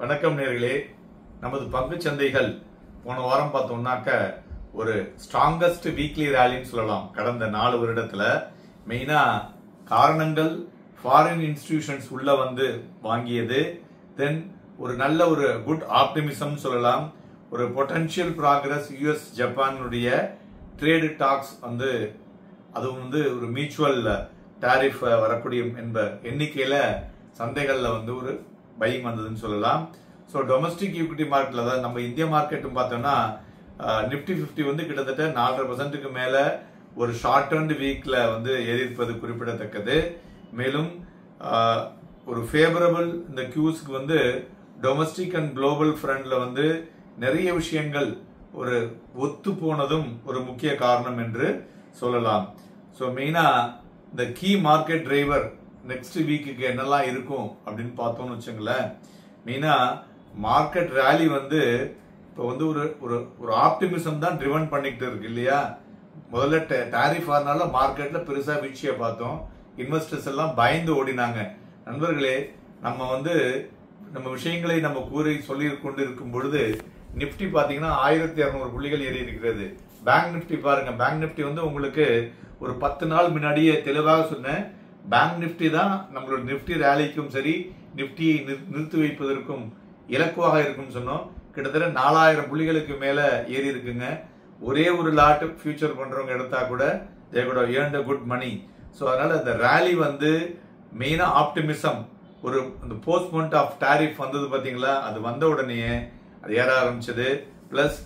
வணக்கம் நேர்களே. நமது பங்கு சந்தைகள் போன வாரம் பார்த்தோம்னாக்க ஒரு ஸ்ட்ராங்கஸ்ட் வீக்லி ரேலின்னு சொல்லலாம். கடந்த 4 வருடத்துல மெயினா காரணங்கள் ஃபாரின் இன்ஸ்டிடியூஷன்ஸ் உள்ள வந்து வாங்கியது, தென் ஒரு நல்ல ஒரு குட் ஆப்டிமிசம் சொல்லலாம். ஒரு பொட்டன்ஷியல் ப்ராக்ரஸ் யூஎஸ் ஜப்பானுடைய ட்ரேடு டாக்ஸ் வந்து அதுவும் வந்து ஒரு மியூச்சுவல் டாரிஃப் வரக்கூடிய என்ப எண்ணிக்கையில சந்தைகள்ல வந்து ஒரு பையிங் வந்ததுன்னு சொல்லலாம். ஸோ டொமஸ்டிக் ஈக்விட்டி மார்க்கெட்ல தான் நம்ம இந்திய மார்க்கெட்டும் பார்த்தோம்னா நிப்டி 50 வந்து கிட்டத்தட்ட 4.5% மேல ஒரு ஷார்ட் டர்ன் வீக்ல வந்து ஏறியிருப்பது குறிப்பிடத்தக்கது. மேலும் ஒரு ஃபேவரபிள் இந்த கியூஸ்க்கு வந்து டொமஸ்டிக் அண்ட் குளோபல் ஃப்ரண்ட்ல வந்து நிறைய விஷயங்கள் ஒரு ஒத்து போனதும் ஒரு முக்கிய காரணம் என்று சொல்லலாம். ஸோ மெயினா இந்த கீ மார்க்கெட் டிரைவர் நெக்ஸ்ட் வீக்குக்கு என்னெல்லாம் இருக்கும் அப்படின்னு பார்த்தோம்னு வச்சுங்களேன். மெயினா மார்க்கெட் ரேலி வந்து இப்போ வந்து ஒரு ஒரு ஒரு ஆப்டிமிசம் தான் ட்ரிவன் பண்ணிக்கிட்டு இருக்கு இல்லையா. முதல்ல டாரிஃப் ஆனால மார்க்கெட்ல பெருசா வீழ்ச்சியை பார்த்தோம். இன்வெஸ்டர்ஸ் எல்லாம் பயந்து ஓடினாங்க. நண்பர்களே, நம்ம வந்து நம்ம விஷயங்களை நம்ம கூறி சொல்லி கொண்டு இருக்கும் பொழுது நிப்டி பாத்தீங்கன்னா 1200 புள்ளிகள் ஏறி இருக்கிறது. பேங்க் நிப்டி பாருங்க, பேங்க் நிப்டி வந்து உங்களுக்கு ஒரு 10 நாள் முன்னாடியே தெளிவாக சொன்னேன். பேங்க் நிப்டி தான் நம்மளோட நிப்டி ரேலிக்கும் சரி நிப்டியை நிறுத்தி வைப்பதற்கும் இலக்குவாக இருக்கும் சொன்னோம். கிட்டத்தட்ட 4000 புள்ளிகளுக்கு மேல ஏறி இருக்குங்க. ஒரே ஒரு லாட் ஃபியூச்சர் பண்றவங்க எடுத்தா கூட they could have earned a good money. So அதனால இந்த ரேலி வந்து மெயினா ஆப்டிமிசம், ஒரு இந்த போஸ்ட்மெண்ட் ஆஃப் டாரிஃப் வந்தது பாத்தீங்களா, அது வந்த உடனே அது ஏற ஆரம்பிச்சது. Plus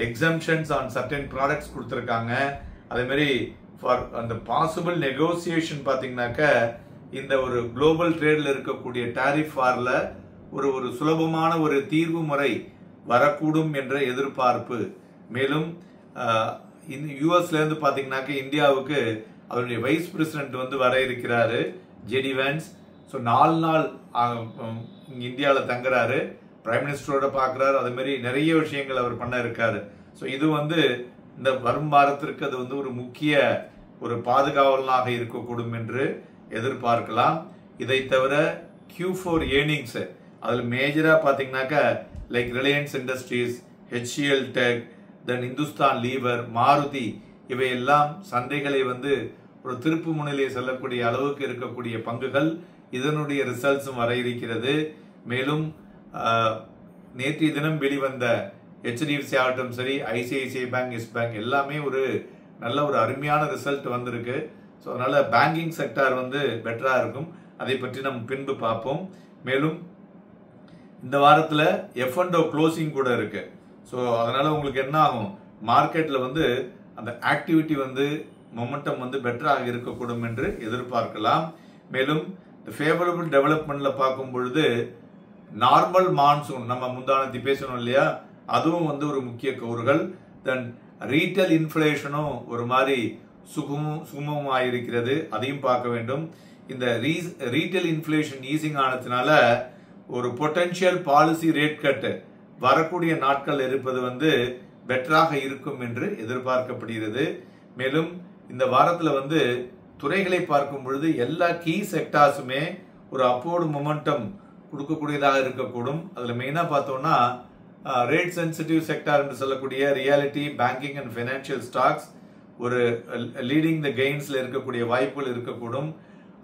exemptions on certain products கொடுத்துருக்காங்க. அதே மாதிரி ஃபார் அந்த பாசிபிள் நெகோசியேஷன் பாத்தீங்கன்னாக்க இந்த ஒரு குளோபல் ட்ரேட்ல இருக்கக்கூடிய டாரிஃப் வார்ல ஒரு ஒரு சுலபமான ஒரு தீர்வு முறை வரக்கூடும் என்ற எதிர்பார்ப்பு. மேலும் யூஎஸ்ல இருந்து பாத்தீங்கன்னாக்க இந்தியாவுக்கு அவருடைய வைஸ் பிரசிடென்ட் வந்து வர இருக்கிறாரு, ஜேடி வேன்ஸ். ஸோ 4 நாள் இந்தியாவில் தங்குறாரு, பிரைம் மினிஸ்டரோட பாக்குறாரு. அதே மாதிரி நிறைய விஷயங்கள் அவர் பண்ண இருக்காரு. ஸோ இது வந்து இந்த வரும் வாரத்திற்கு அது வந்து ஒரு முக்கிய ஒரு பாதுகாவலாக இருக்கக்கூடும் என்று எதிர்பார்க்கலாம். இதை தவிர Q4 ஏர்னிங்ஸ் அதுல மேஜரா பாத்தீங்கன்னாக்க like Reliance Industries, HCL tech, then Hindustan Lever, Maruti, இவையெல்லாம் சந்தைகளை வந்து ஒரு திருப்பு முனையிலே செல்லக்கூடிய அளவுக்கு இருக்கக்கூடிய பங்குகள். இதனுடைய ரிசல்ட்ஸும் வர இருக்கிறது. மேலும் நேற்றைய தினம் வெளிவந்த HDFC ஆகட்டும் சரி, ICICI பேங்க், எஸ் பேங்க் எல்லாமே ஒரு நல்ல ஒரு அருமையான ரிசல்ட் வந்திருக்கு. ஸோ அதனால பேங்கிங் செக்டார் வந்து பெட்டரா இருக்கும். அதை பற்றி நம்ம பின்பு பார்ப்போம். மேலும் இந்த வாரத்துல F&O க்ளோசிங் கூட இருக்கு. ஸோ அதனால உங்களுக்கு என்ன ஆகும், மார்க்கெட்ல வந்து அந்த ஆக்டிவிட்டி வந்து மொமெண்டம் வந்து பெட்டராக இருக்கக்கூடும் என்று எதிர்பார்க்கலாம். மேலும் இந்த ஃபேவரபிள் டெவலப்மெண்ட்ல பார்க்கும் பொழுது நார்மல் மான்சூன் நம்ம முந்தானத்தி பேசணும் இல்லையா, அதுவும் வந்து ஒரு முக்கிய கூறுகள். தென் ரீட்டைல் இன்ஃபிளேஷனும் ஒரு மாதிரி சுகமமாக இருக்கிறது, அதையும் பார்க்க வேண்டும். இந்த ரீட்டைல் இன்ஃபிளேஷன் ஈசிங் ஆனதுனால ஒரு பொட்டன்ஷியல் பாலிசி ரேட் கட் வரக்கூடிய நாட்கள் இருப்பது வந்து பெட்டராக இருக்கும் என்று எதிர்பார்க்கப்படுகிறது. மேலும் இந்த வாரத்துல வந்து துறைகளை பார்க்கும் பொழுது எல்லா கீ செக்டார்ஸுமே ஒரு அப்போர்டு மொமெண்டம் கொடுக்கக்கூடியதாக இருக்கக்கூடும். அதுல மெயினா பார்த்தோம்னா ரேட் சென்சிட்டிவ் செக்டார் என்று சொல்லக்கூடிய reality, banking and financial stocks ஒரு லீடிங் த கெயின்ஸ்ல இருக்கக்கூடிய வாய்ப்புகள் இருக்கக்கூடும்.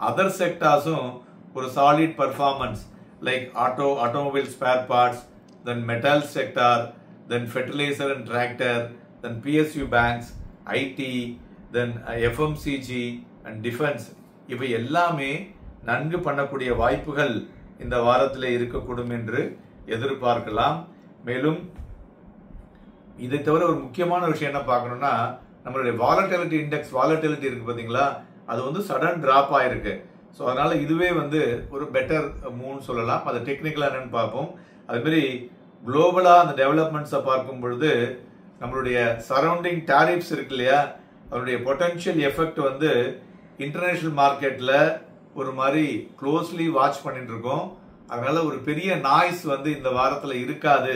அதர் செக்டார்ஸும் ஒரு solid performance like automobile spare parts, then metal sector, then fertiliser and tractor, then PSU banks, IT, then FMCG and defence, இவை எல்லாமே நன்கு பண்ணக்கூடிய வாய்ப்புகள் இந்த வாரத்தில் இருக்கக்கூடும் என்று எதிர்பார்க்கலாம். மேலும் இதை தவிர ஒரு முக்கியமான விஷயம் என்ன பார்க்கணும்னா, நம்மளுடைய வாலட்டிலிட்டி இண்டெக்ஸ் வாலட்டிலிட்டி இருக்கு பாத்தீங்களா, அது வந்து சடன் டிராப் ஆயிருக்கு. ஸோ அதனால இதுவே வந்து ஒரு பெட்டர் மூவ்னு சொல்லலாம். அது டெக்னிக்கலா என்னன்னு பார்ப்போம். அது மாதிரி குளோபலா அந்த டெவலப்மெண்ட்ஸை பார்க்கும் பொழுது நம்மளுடைய சரௌண்டிங் டாரிஃப்ஸ் இருக்கு இல்லையா, அதனுடைய பொட்டன்ஷியல் எஃபெக்ட் வந்து இன்டர்நேஷனல் மார்க்கெட்ல ஒரு மாதிரி க்ளோஸ்லி வாட்ச் பண்ணிட்டு இருக்கோம். அதனால ஒரு பெரிய நாய்ஸ் வந்து இந்த வாரத்துல இருக்காது,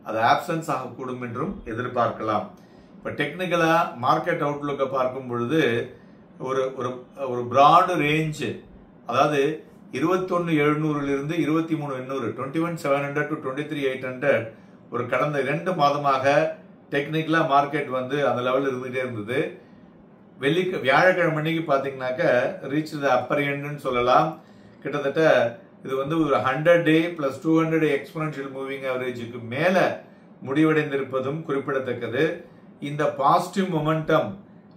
அது ஆப்சன்ஸ் ஆகக்கூடும் என்றும் எதிர்பார்க்கலாம். இப்ப டெக்னிக்கலா மார்க்கெட் அவுட்லுக்கை பார்க்கும் பொழுது ஒரு ஒரு பிராட் ரேஞ்ச், அதாவது 21,700 இருந்து 23,800 21,700 to 23,800 ஒரு கடந்த 2 மாதமாக டெக்னிக்கலா மார்க்கெட் வந்து அந்த லெவல் இருந்துட்டே இருந்தது. வியாழக்கிழமை அன்னைக்கு பாத்தீங்கன்னாக்க ரீச் த அப்பர் எண்ட்னு சொல்லலாம். கிட்டத்தட்ட இது வந்து ஒரு 100 டே பிளஸ் 200 எக்ஸ்போனன்ஷியல் மூவிங் ஆவரேஜுக்கு மேல முடிவடைந்திருப்பதும் குறிப்பிடத்தக்கது. இந்த பாசிட்டிவ் மொமெண்டம்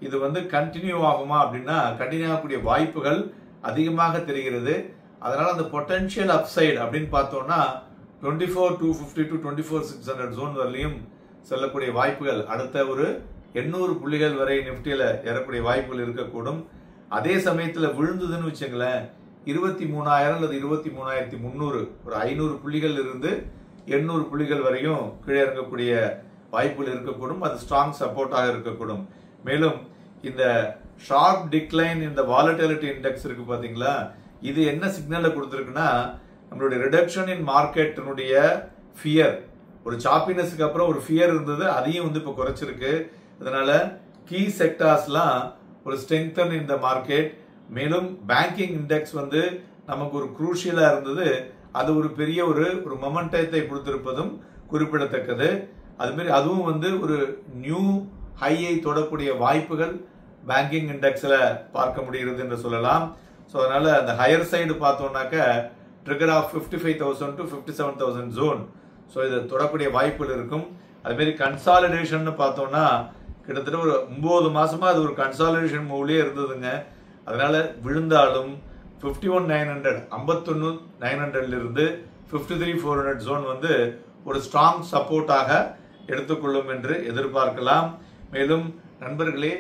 இது வந்து கண்டினியூ ஆகுமா அப்படின்னா கண்டினியூ ஆகக்கூடிய வாய்ப்புகள் அதிகமாக தெரிகிறது. அதனால அந்த பொட்டன்ஷியல் அப்சைட் அப்படின்னு பார்த்தோம்னா 24,250 to 24,600 ஜோன் வரலையும் செல்லக்கூடிய வாய்ப்புகள், அடுத்த ஒரு 800 புள்ளிகள் வரை நிப்டியில ஏறக்கூடிய வாய்ப்புகள் இருக்கக்கூடும். அதே சமயத்துல விழுந்ததுன்னு வச்சுங்களேன் 23,000 அல்லது 23,300 ஒரு 500 புள்ளிகள் இருந்து 800 புள்ளிகள் வரையும் கீழே இறங்கக்கூடிய வாய்ப்புகள் இருக்கக்கூடும். அது ஸ்ட்ராங் சப்போர்ட்டாக இருக்கக்கூடும். மேலும் இந்த ஷார்ப் டிக்ளைன் இந்த வாலட்டிலிட்டி இண்டெக்ஸ் இருக்கு பாத்தீங்களா, இது என்ன சிக்னலை கொடுத்திருக்குன்னா நம்மளுடைய ரிடக்ஷன் இன் மார்க்கெட்டினுடைய ஃபியர், ஒரு சாப்பினஸ்க்கு அப்புறம் ஒரு ஃபியர் இருந்தது, அதையும் வந்து இப்போ குறைச்சிருக்கு. அதனால கீ செக்டார்ஸ்லாம் ஒரு ஸ்ட்ரெங்தன் இன் த மார்க்கெட். மேலும் பேங்கிங் இண்டெக்ஸ் வந்து நமக்கு ஒரு குரூஷியலா இருந்தது, அது ஒரு பெரிய ஒரு மொமெண்டத்தை கொடுத்திருப்பதும் குறிப்பிடத்தக்கது. அது மாதிரி அதுவும் வந்து ஒரு நியூ ஹையை தொடக்கூடிய வாய்ப்புகள் பேங்கிங் இண்டெக்ஸ்ல பார்க்க முடிகிறது என்று சொல்லலாம். ஸோ அதனால அந்த ஹையர் சைடு பார்த்தோம்னாக்க trigger of 55,000 to 57,000 zone, so இதை தொடக்கூடிய வாய்ப்புகள் இருக்கும். அதுமாரி கன்சாலிடேஷன் பார்த்தோம்னா கிட்டத்தட்ட ஒரு 9 மாசமா அது ஒரு கன்சாலிடேஷன் மூவ்லயே இருந்ததுங்க. அதனால விழுந்தாலும் 51,900 51,900 இருந்து 53,400 ஜோன் வந்து ஒரு ஸ்ட்ராங் சப்போர்ட்டாக எடுத்துக்கொள்ளும் என்று எதிர்பார்க்கலாம். மேலும் நண்பர்களே,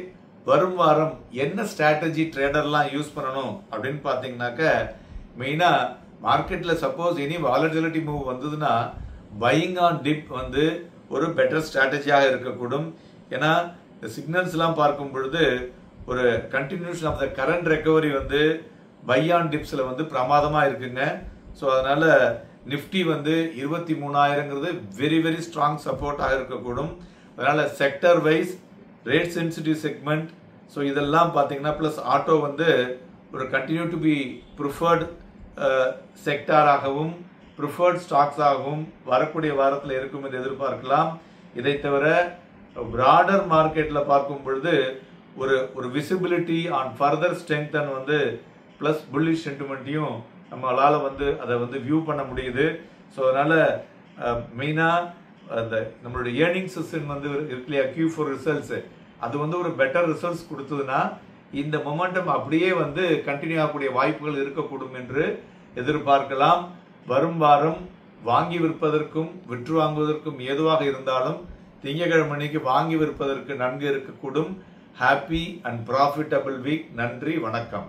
வரும் வாரம் என்ன ஸ்ட்ராட்டஜி ட்ரேடர்லாம் யூஸ் பண்ணணும் அப்படின்னு பாத்தீங்கன்னாக்க மெயினா மார்க்கெட்ல சப்போஸ் இனி வாலட்டிலிட்டி மூவ் வந்ததுன்னா பையிங் ஆன் டிப் வந்து ஒரு பெட்டர் ஸ்ட்ராட்டஜியாக இருக்கக்கூடும். ஏன்னா இந்த சிக்னல்ஸ் எல்லாம் பார்க்கும் பொழுது ஒரு continuation of the current recovery வந்து பை ஆன் டிப்ஸ்ல வந்து பிரமாதமா இருக்குங்க. ஸோ அதனால நிப்டி வந்து 23,000ங்கிறது வெரி வெரி ஸ்ட்ராங் சப்போர்ட்டாக இருக்கக்கூடும். அதனால sector wise rate sensitive segment, so இதெல்லாம் பார்த்தீங்கன்னா பிளஸ் ஆட்டோ வந்து ஒரு கண்டினியூ டு பி ப்ரிஃபர்ட் செக்டாராகவும் ப்ரிஃபர்ட் ஸ்டாக்ஸாகவும் வரக்கூடிய வாரத்தில் இருக்கும் என்று எதிர்பார்க்கலாம். இதை தவிர பிராடர் மார்க்கெட்ல பார்க்கும் பொழுது ஒரு விசிபிலிட்டி ஆன் ஃபர்தர் ஸ்ட்ரெங்தன் வந்து பிளஸ் புல்லிஷ் சென்டிமெண்ட்டையும் நம்மளால வந்து அதை வந்து வியூ பண்ண முடியுது. ஸோ அதனால மெயினா அந்த நம்மளுடைய ஏர்னிங்ஸ் வந்து இருக்கு இல்லையா, Q4 ரிசல்ட்ஸ், அது வந்து ஒரு பெட்டர் ரிசல்ட்ஸ் கொடுத்ததுன்னா இந்த மொமெண்டம் அப்படியே வந்து கண்டினியூ ஆகக்கூடிய வாய்ப்புகள் இருக்கக்கூடும் என்று எதிர்பார்க்கலாம். வரும் வாரம் வாங்கி விற்பதற்கும் விற்று வாங்குவதற்கும் ஏதுவாக இருந்தாலும் திங்கட்கிழமை அன்னைக்கு வாங்கி விற்பதற்கு நன்கு இருக்கக்கூடும். Happy and profitable week. நன்றி, வணக்கம்.